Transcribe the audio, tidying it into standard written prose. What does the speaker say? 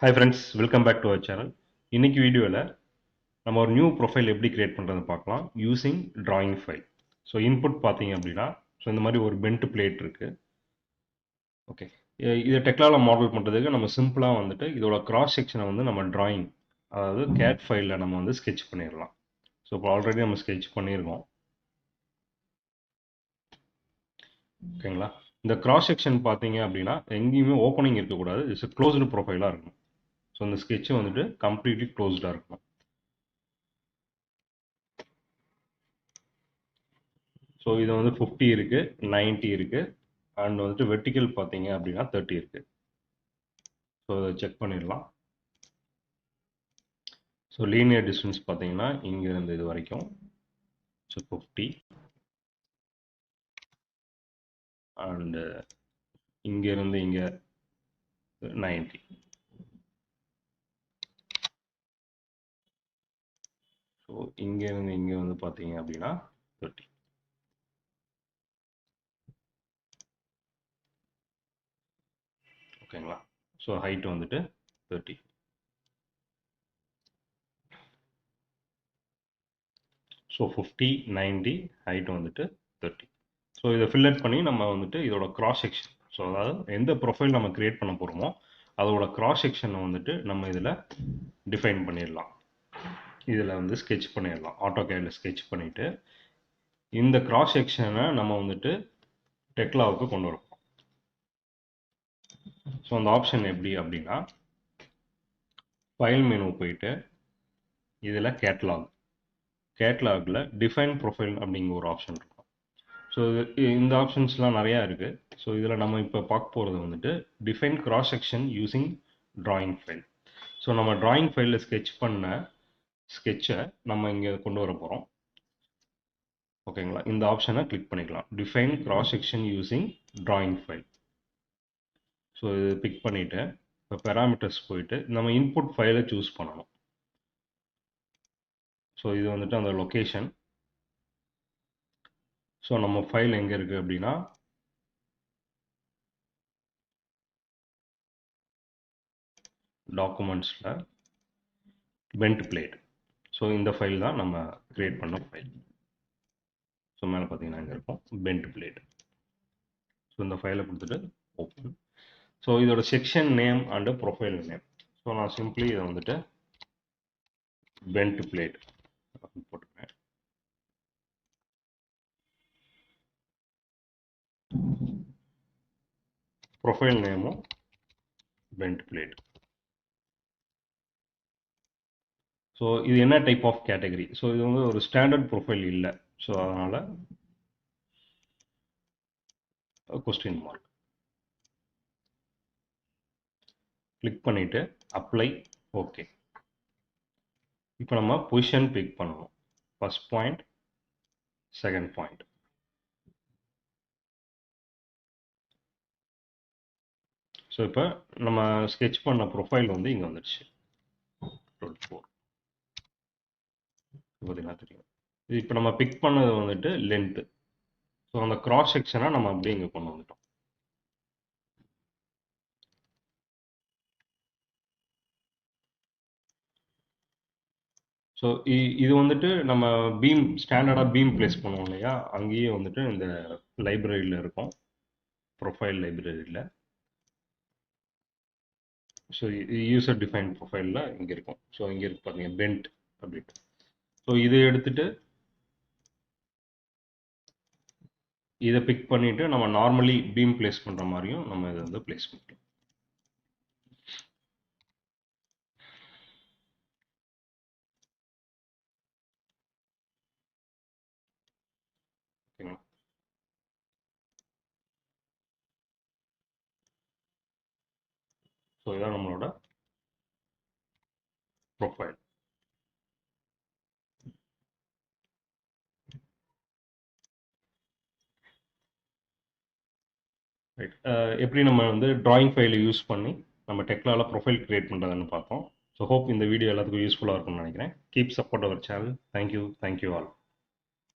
Hi friends, welcome back to our channel. இன்னைக்கு வீடியோவில் நம்ம ஒரு நியூ ப்ரொஃபைல் எப்படி கிரியேட் பண்ணுறது பார்க்கலாம் using drawing file. So input பார்த்தீங்க அப்படின்னா ஸோ இந்த மாதிரி ஒரு பென்ட் பிளேட் இருக்குது. ஓகே, இதை டெக்லாவில் மாடல் பண்ணுறதுக்கு நம்ம சிம்பிளாக வந்துட்டு இதோட கிராஸ் செக்ஷனை வந்து நம்ம drawing அதாவது கேட் ஃபைலில் நம்ம வந்து ஸ்கெட்ச் பண்ணிடலாம். ஸோ இப்போ ஆல்ரெடி நம்ம ஸ்கெட்ச் பண்ணியிருக்கோம். ஓகேங்களா, இந்த கிராஸ் செக்ஷன் பார்த்தீங்க அப்படின்னா எங்கேயுமே ஓப்பனிங் இருக்கக்கூடாது, இட்ஸ் க்ளோஸ்டு ப்ரொஃபைலாக இருக்கணும். ஸோ இந்த ஸ்கெட்ச் வந்துட்டு கம்ப்ளீட்லி க்ளோஸ்டாக இருக்கணும். ஸோ இது வந்து 50 இருக்குது, 90 இருக்குது, அண்ட் வந்துட்டு வெர்டிக்கல் பார்த்தீங்க அப்படின்னா 30 இருக்குது. ஸோ இதை செக் பண்ணிடலாம். ஸோ லீனியர் டிஸ்டன்ஸ் பார்த்தீங்கன்னா இங்கேருந்து இது வரைக்கும் ஸோ 50 அண்டு இங்கேருந்து இங்கே 90. ஸோ இங்கேருந்து இங்கே வந்து பார்த்தீங்க அப்படின்னா 30. ஓகேங்களா, ஸோ ஹைட் வந்துட்டு 30. ஸோ 50, 90, ஹைட் வந்துட்டு 30. ஸோ இதை ஃபில்லட் பண்ணி நம்ம வந்துட்டு இதோட கிராஸ் செக்ஷன், ஸோ அதாவது எந்த ப்ரொஃபைல் நம்ம கிரியேட் பண்ண போகிறோமோ அதோட கிராஸ் செக்ஷனை வந்துட்டு நம்ம இதில் டிஃபைன் பண்ணிடலாம். இதில் வந்து ஸ்கெட்ச் பண்ணிடலாம். ஆட்டோகேடில் ஸ்கெட்ச் பண்ணிவிட்டு இந்த கிராஸ் செக்ஷனை நம்ம வந்துட்டு டெக்லாவுக்கு கொண்டு வரப்போம். ஸோ அந்த ஆப்ஷன் எப்படி அப்படின்னா ஃபைல் மெனு போயிட்டு இதில் கேட்லாகில் டிஃபைன் ப்ரொஃபைல் அப்படிங்கிற ஒரு ஆப்ஷன் இருக்கும். ஸோ இந்த ஆப்ஷன்ஸ்லாம் நிறையா இருக்குது. ஸோ இதில் நம்ம இப்போ பார்க்க போகிறது வந்துட்டு define cross section using drawing file. So நம்ம drawing ஃபைலில் ஸ்கெட்ச் பண்ண ஸ்கெட்சை நம்ம இங்கே கொண்டு வர போகிறோம். ஓகேங்களா, இந்த ஆப்ஷனை கிளிக் பண்ணிக்கலாம், define cross section using drawing file. So இது பிக் பண்ணிவிட்டு இப்போ பெராமீட்டர்ஸ் போயிட்டு நம்ம இன்புட் ஃபைலை சூஸ் பண்ணணும். ஸோ இது வந்துட்டு அந்த லொக்கேஷன். ஸோ நம்ம ஃபைல் எங்கே இருக்குது அப்படின்னா டாக்குமெண்ட்ஸில் பென்ட் பிளேட். ஸோ இந்த ஃபைல் தான் நம்ம கிரியேட் பண்ண ஃபைல். ஸோ மேலே பார்த்தீங்கன்னா இங்கே இருக்கும் பென்ட் பிளேட். ஸோ இந்த ஃபைலை கொடுத்துட்டு ஓப்பன். ஸோ இதோட section name and profile name. So நான் சிம்பிளி இதை வந்துட்டு பென்ட் பிளேட் போட்டுக்கிறேன். ப்ரொஃபைல் நேமும் பென்ட் பிளேட். ஸோ இது என்ன டைப் ஆஃப் கேட்டகரி? ஸோ இது வந்து ஒரு ஸ்டாண்டர்ட் ப்ரொஃபைல் இல்லை. ஸோ அதனால் கொஸ்டின் மார்க் கிளிக் பண்ணிவிட்டு அப்ளை. ஓகே, இப்போ நம்ம பொசிஷன் பிக் பண்ணணும். First point, second point. So இப்போ நம்ம ஸ்கெட்ச் பண்ண ப்ரொஃபைல் வந்து இங்கே வந்துடுச்சு 24. பார்த்தீங்கன்னா தெரியும். இது இப்போ நம்ம பிக் பண்ணது வந்துட்டு லென்த்து. ஸோ அந்த கிராஸ் செக்ஷனை நம்ம அப்படியே இங்கே கொண்டு வந்துட்டோம். ஸோ இது வந்துட்டு நம்ம பீம் ஸ்டாண்டர்டாக பீம் பிளேஸ் பண்ணுவோம் இல்லையா, அங்கேயே வந்துட்டு இந்த லைப்ரரியில் இருக்கும், ப்ரொஃபைல் லைப்ரரியில். ஸோ யூசர் டிஃபைன் ப்ரொஃபைலில் இங்கே இருக்கும். ஸோ இங்கே இருக்கு பாருங்க பென்ட் அப்படின்ட்டு. ஸோ இதை எடுத்துட்டு இதை பிக் பண்ணிவிட்டு நம்ம நார்மலி பீம் பிளேஸ் பண்ணுற மாதிரியும் நம்ம இதை வந்து பிளேஸ் பண்ணிக்கலாம். ஓகேங்களா, ஸோ இதான் நம்மளோட ப்ரொஃபைல். ரைட், எப்படி நம்ம வந்து drawing ஃபைலை யூஸ் பண்ணி நம்ம டெக்லாவில் ப்ரொஃபைல் கிரியேட் பண்ணுறதுன்னு பார்த்தோம். ஸோ ஹோப் இந்த வீடியோ எல்லாத்துக்கும் யூஸ்ஃபுல்லாக இருக்கும்னு நினைக்கிறேன். Keep support our channel. Thank you all.